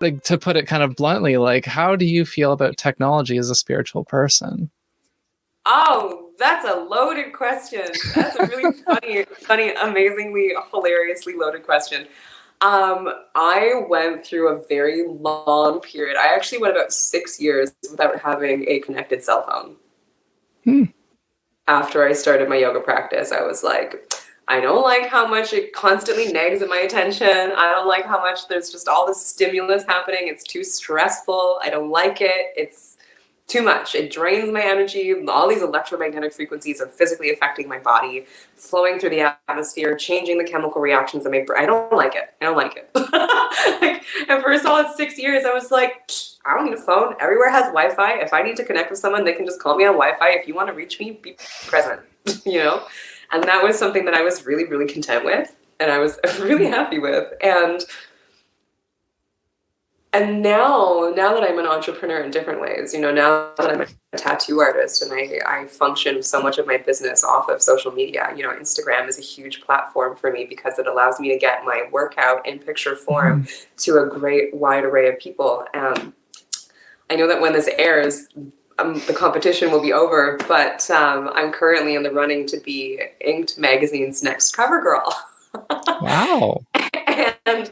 like, to put it kind of bluntly, like, how do you feel about technology as a spiritual person? Oh, that's a loaded question. That's a really funny, amazingly, hilariously loaded question. I went through a very long period. I actually went about 6 years without having a connected cell phone. After I started my yoga practice, I was like, I don't like how much it constantly nags at my attention. I don't like how much there's just all this stimulus happening. It's too stressful. I don't like it. It's too much. It drains my energy. All these electromagnetic frequencies are physically affecting my body, flowing through the atmosphere, changing the chemical reactions in my brain. I don't like it. I don't like it. Like, and for a solid 6 years, I was like, I don't need a phone. Everywhere has Wi-Fi. If I need to connect with someone, they can just call me on Wi-Fi. If you want to reach me, be present, you know? And that was something that I was really, really content with, and I was really happy with. And now that I'm an entrepreneur in different ways, you know, now that I'm a tattoo artist and I function so much of my business off of social media, you know, Instagram is a huge platform for me because it allows me to get my workout in picture form to a great wide array of people. I know that when this airs, the competition will be over, but I'm currently in the running to be Inked Magazine's next cover girl. Wow. And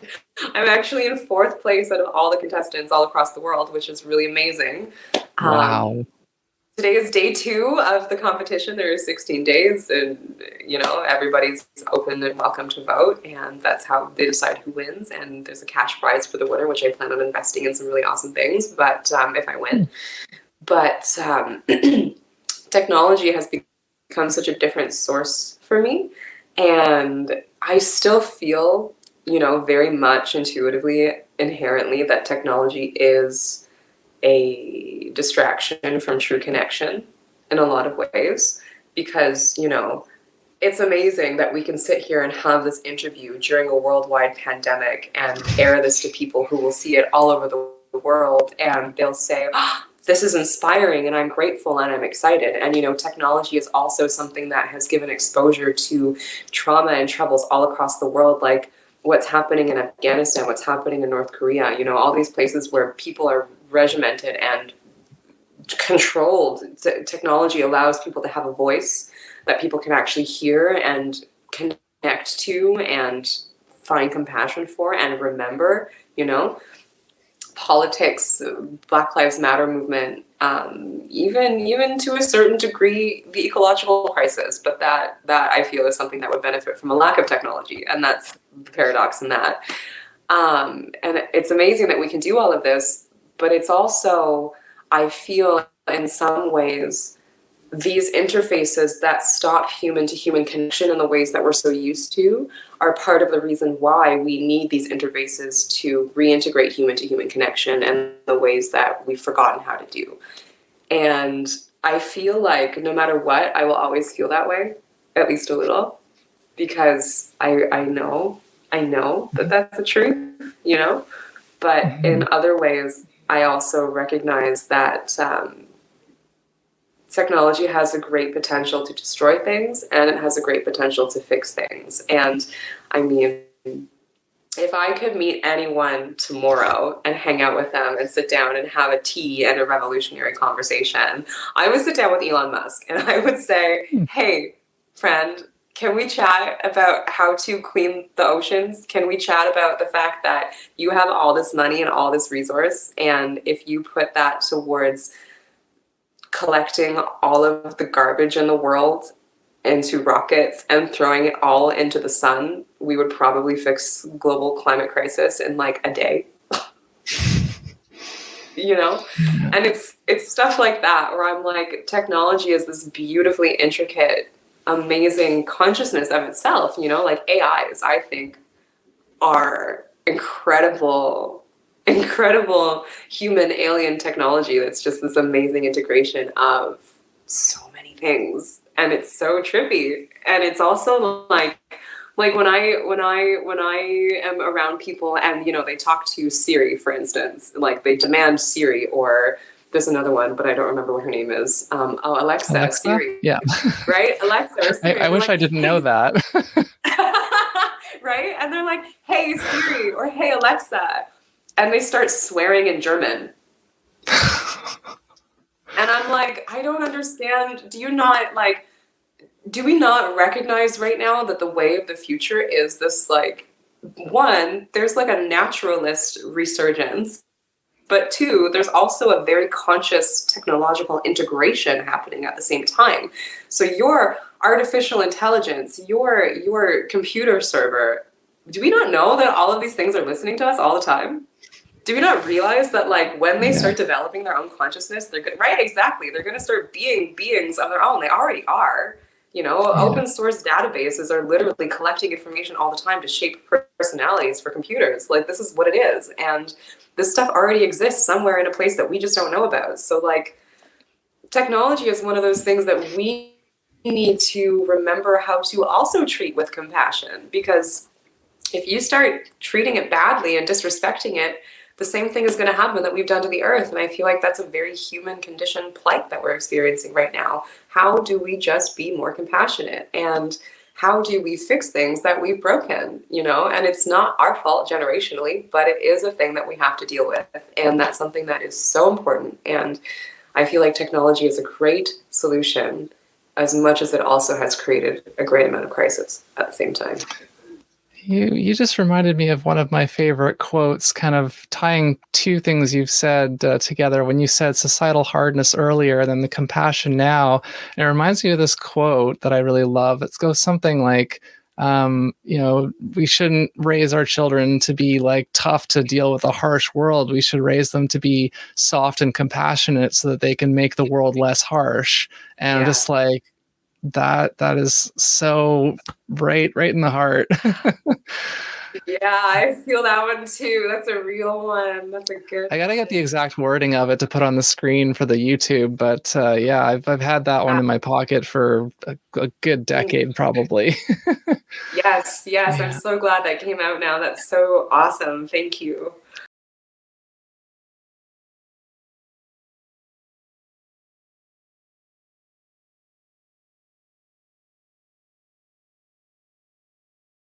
I'm actually in 4th place out of all the contestants all across the world, which is really amazing. Wow. Today is day 2 of the competition. There are 16 days, and you know, everybody's open and welcome to vote, and that's how they decide who wins. And there's a cash prize for the winner, which I plan on investing in some really awesome things. But if I win, technology has become such a different source for me, and I still feel, you know, very much intuitively, inherently, that technology is a distraction from true connection in a lot of ways, because, you know, it's amazing that we can sit here and have this interview during a worldwide pandemic and air this to people who will see it all over the world, and they'll say, oh, this is inspiring, and I'm grateful, and I'm excited. And, you know, technology is also something that has given exposure to trauma and troubles all across the world, like what's happening in Afghanistan, what's happening in North Korea, you know, all these places where people are regimented and controlled. Technology allows people to have a voice that people can actually hear and connect to and find compassion for and remember, you know. Politics, Black Lives Matter movement, even to a certain degree, the ecological crisis. But that I feel is something that would benefit from a lack of technology, and that's the paradox in that. And it's amazing that we can do all of this, but it's also, I feel, in some ways, these interfaces that stop human-to-human connection in the ways that we're so used to are part of the reason why we need these interfaces to reintegrate human-to-human connection and the ways that we've forgotten how to do. And I feel like no matter what, I will always feel that way, at least a little, because I know that that's the truth, you know? But in other ways, I also recognize that technology has a great potential to destroy things, and it has a great potential to fix things. And I mean, if I could meet anyone tomorrow and hang out with them and sit down and have a tea and a revolutionary conversation, I would sit down with Elon Musk and I would say, hey, friend, can we chat about how to clean the oceans? Can we chat about the fact that you have all this money and all this resource, and if you put that towards collecting all of the garbage in the world into rockets and throwing it all into the sun, we would probably fix global climate crisis in like a day. You know? And it's stuff like that where I'm like, technology is this beautifully intricate, amazing consciousness of itself, you know, like AIs, I think, are incredible human alien technology that's just this amazing integration of so many things, and it's so trippy. And it's also like when I am around people and, you know, they talk to Siri, for instance, like they demand Siri, or there's another one, but I don't remember what her name is. Alexa? Siri. Yeah. Right? Alexa or Siri. I wish I didn't know that. Right? And they're like, hey, Siri, or hey, Alexa. and they start swearing in German. And I'm like, I don't understand. Do we not recognize right now that the way of the future is this, like, one, there's like a naturalist resurgence, but two, there's also a very conscious technological integration happening at the same time. So your artificial intelligence, your computer server, do we not know that all of these things are listening to us all the time? Do we not realize that, like, when they start developing their own consciousness, they're good, right? Exactly. They're going to start being beings of their own. They already are. Open source databases are literally collecting information all the time to shape personalities for computers. Like, this is what it is. And this stuff already exists somewhere in a place that we just don't know about. So, like, technology is one of those things that we need to remember how to also treat with compassion. Because if you start treating it badly and disrespecting it, the same thing is going to happen that we've done to the earth. And I feel like that's a very human conditioned plight that we're experiencing right now. How do we just be more compassionate? And how do we fix things that we've broken? And it's not our fault generationally, but it is a thing that we have to deal with. And that's something that is so important. And I feel like technology is a great solution, as much as it also has created a great amount of crisis at the same time. You just reminded me of one of my favorite quotes, kind of tying two things you've said together. When you said societal hardness earlier, and then the compassion now, and it reminds me of this quote that I really love. It goes something like, we shouldn't raise our children to be like tough to deal with a harsh world. We should raise them to be soft and compassionate so that they can make the world less harsh. And I'm just like, that is so right in the heart. Yeah, I feel that one too. That's a real one. That's a good I gotta get the exact wording of it to put on the screen for the YouTube, but I've had that one in my pocket for a good decade probably. Yes, Yeah. I'm so glad that came out now. That's so awesome. Thank you.